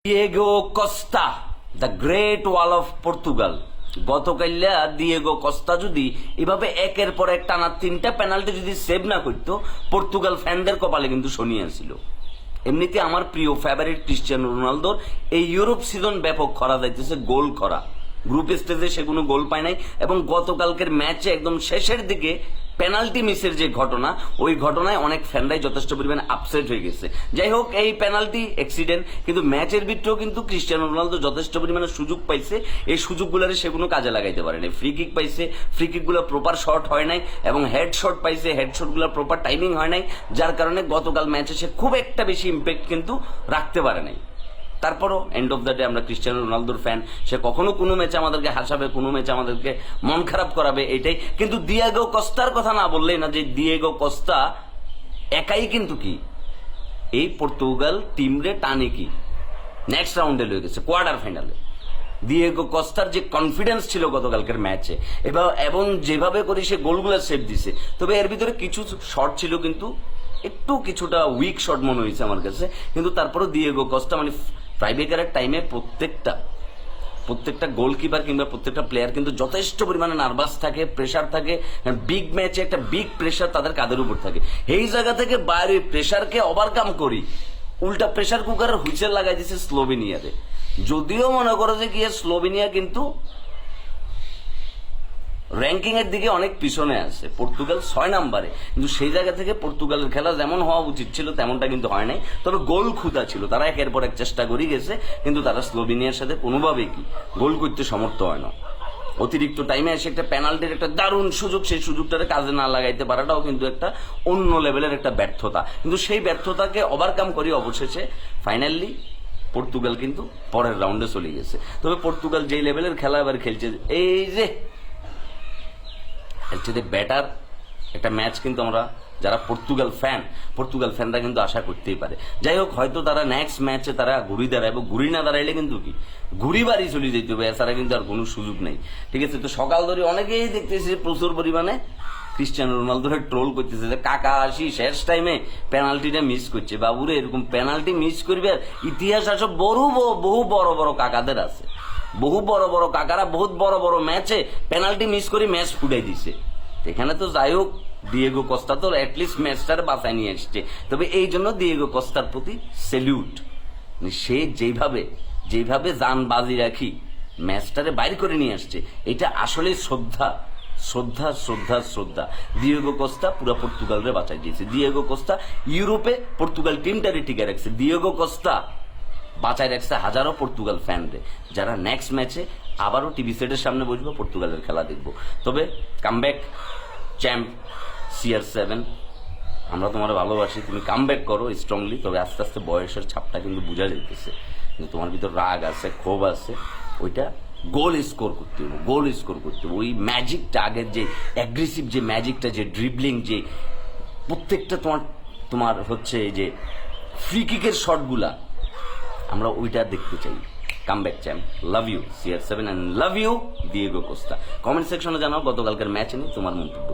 Diego Costa, the great wall of Portugal. গতকাল্লা Diego Costa যদি এভাবে একের পর এক টানা তিনটা পেনাল্টি যদি সেভ না করতো, পর্তুগাল ফ্যানদের কপালে কিন্তু শনি আসছিল। এমনিতে আমার প্রিয় ফেভারিট ক্রিস্টিয়ানো রোনালদোর এই ইউরোপ সিজন ব্যাপক খরা যাইতেছে, গোল খরা। গ্রুপ স্টেজে সে কোনো গোল পায় নাই এবং গতকালকের ম্যাচে একদম শেষের দিকে পেনাল্টি মিসের যে ঘটনা, ওই ঘটনায় অনেক ফ্যানরাই যথেষ্ট পরিমাণে আপসেট হয়ে গেছে। যাই হোক, এই পেনাল্টি অ্যাক্সিডেন্ট, কিন্তু ম্যাচের ভিতরেও কিন্তু ক্রিস্টিয়ানো রোনালদো যথেষ্ট পরিমাণে সুযোগ পাইছে। এই সুযোগগুলোরে সে কোনো কাজে লাগাইতে পারে নাই। ফ্রি কিক পাইছে, ফ্রি কিকগুলো প্রপার শট হয় নাই, এবং হেড শট পাইছে, হেড শটগুলো প্রপার টাইমিং হয় নাই, যার কারণে গতকাল ম্যাচে সে খুব একটা বেশি ইম্প্যাক্ট কিন্তু রাখতে পারে নাই। তারপরও এন্ড অফ দ্য ডে আমরা ক্রিস্টিয়ানো রোনালদোর ফ্যান। সে কখনো কোনো ম্যাচে আমাদেরকে হাসাবে, কোনো ম্যাচে আমাদেরকে মন খারাপ করাবে, এটাই। কিন্তু দিয়েগো কস্তার কথা না বললেই না, যে দিয়েগো কস্তা একাই কিন্তু কি এই পর্তুগাল টিমরে টানে কি নেক্সট রাউন্ডে লয়ে গেছে, কোয়ার্টার ফাইনালে। দিয়েগো কস্তার যে কনফিডেন্স ছিল গতকালকের ম্যাচে, এবং যেভাবে করে সে গোলগুলো সেভ দিছে, তবে এর ভিতরে কিছু শট ছিল কিন্তু একটু কিছুটা উইক শট মনে হয়েছে আমার কাছে। কিন্তু তারপরও দিয়েগো কস্তা মানে ট্রাইব্রেকারের টাইমে প্রত্যেকটা গোলকিপার কিংবা প্রত্যেকটা প্লেয়ার কিন্তু যথেষ্ট পরিমাণে নার্ভাস থাকে, প্রেশার থাকে। বিগ ম্যাচে একটা বিগ প্রেশার তাদের কাঁধের উপর থাকে। এই জায়গা থেকে বাইরে প্রেশারকে ওভারকাম করি উল্টা প্রেশার কুকারের হুইসেল লাগাই দিছে স্লোভেনিয়াতে। যদিও মনে করো যে কি স্লোভেনিয়া কিন্তু র্যাঙ্কিং এর দিকে অনেক পিছনে আছে, পর্তুগাল 6 নম্বরে, কিন্তু সেই জায়গা থেকে পর্তুগালের খেলা যেমন হওয়া উচিত ছিল তেমনটা কিন্তু হয় নাই। তবে গোল ক্ষুধা ছিল, তারা একের পর এক চেষ্টা করে গেছে, কিন্তু তারা স্লোভেনিয়ার সাথে কোনোভাবেই কি গোল করতে সমর্থ হয় না। অতিরিক্ত টাইমে এসে একটা পেনাল্টির একটা দারুণ সুযোগ, সেই সুযোগটাকে কাজে না লাগাইতে পারাটাও কিন্তু একটা অন্য লেভেলের একটা ব্যর্থতা। কিন্তু সেই ব্যর্থতাকে ওভারকাম করি অবশেষে ফাইনালি পর্তুগাল কিন্তু পরের রাউন্ডে চলে গেছে। তবে পর্তুগাল যেই লেভেলের খেলা এবার খেলছে, এই যে অ্যাকচুয়ালি বেটার একটা ম্যাচ কিন্তু আমরা যারা পর্তুগাল ফ্যানরা কিন্তু আশা করতেই পারে। যাই হোক, হয়তো তারা নেক্সট ম্যাচে তারা ঘুরি দাঁড়ায়, এবং ঘুরি না দাঁড়াইলে কিন্তু কি ঘুরি বাড়ি চলে যেতে হবে, এছাড়া কিন্তু আর কোনো সুযোগ নেই। ঠিক আছে, তো সকাল ধরে অনেকেই দেখতেছি প্রচুর পরিমাণে ক্রিস্টিয়ানো রোনালদোকে ট্রোল করতেছে যে কাকা আসি শেষ টাইমে পেনাল্টিটা মিস করছে। বাবুরে, এরকম পেনাল্টি মিস করবে আর ইতিহাস আসব বহু বড় বড় কাকাদের আছে। বহু বড় বড় কাকারা বহুত বড় বড় ম্যাচে পেনাল্টি মিস করে ম্যাচ ফুটাই দিছে। এখানে তো যাই হোক, দিয়েগো কস্তা তো অ্যাটলিস্ট ম্যাচটার বাঁচায় নিয়ে এসছে। তবে এই জন্য দিয়েগো কস্তার প্রতি স্যালিউট। সে যেভাবে জান বাজি রাখি ম্যাচটারে বাইর করে নিয়ে আসছে, এটা আসলে শ্রদ্ধা। দিয়েগো কস্তা পুরো পর্তুগালরে বাঁচাই দিয়েছে। দিয়েগো কস্তা ইউরোপে পর্তুগাল টিমটারে টিকে রাখছে। দিয়েগো কস্তা বাঁচায় রাখছে হাজারো পর্তুগাল ফ্যানরে, যারা নেক্সট ম্যাচে আবারও টিভি সেটের সামনে বসবো, পর্তুগালের খেলা দেখবো। তবে কামব্যাক চ্যাম্প CR7, আমরা তোমার ভালোবাসি, তুমি কামব্যাক করো স্ট্রংলি। তবে আস্তে আস্তে বয়সের ছাপটা কিন্তু বোঝা যাইতেছে, কিন্তু তোমার ভিতর রাগ আছে, ক্ষোভ আছে, ওইটা গোল স্কোর করতে হবে। ওই ম্যাজিকটা, আগের যে অ্যাগ্রেসিভ যে ম্যাজিকটা, যে ড্রিবলিং, যে প্রত্যেকটা তোমার হচ্ছে এই যে ফ্রি কিকের শটগুলা, আমরা ওইটা দেখতে চাই। Comeback champ, love you CR7 and love you Diego Costa. Comment সেকশনে জানাও গতকালকের ম্যাচ নিয়ে তোমার মন্তব্য।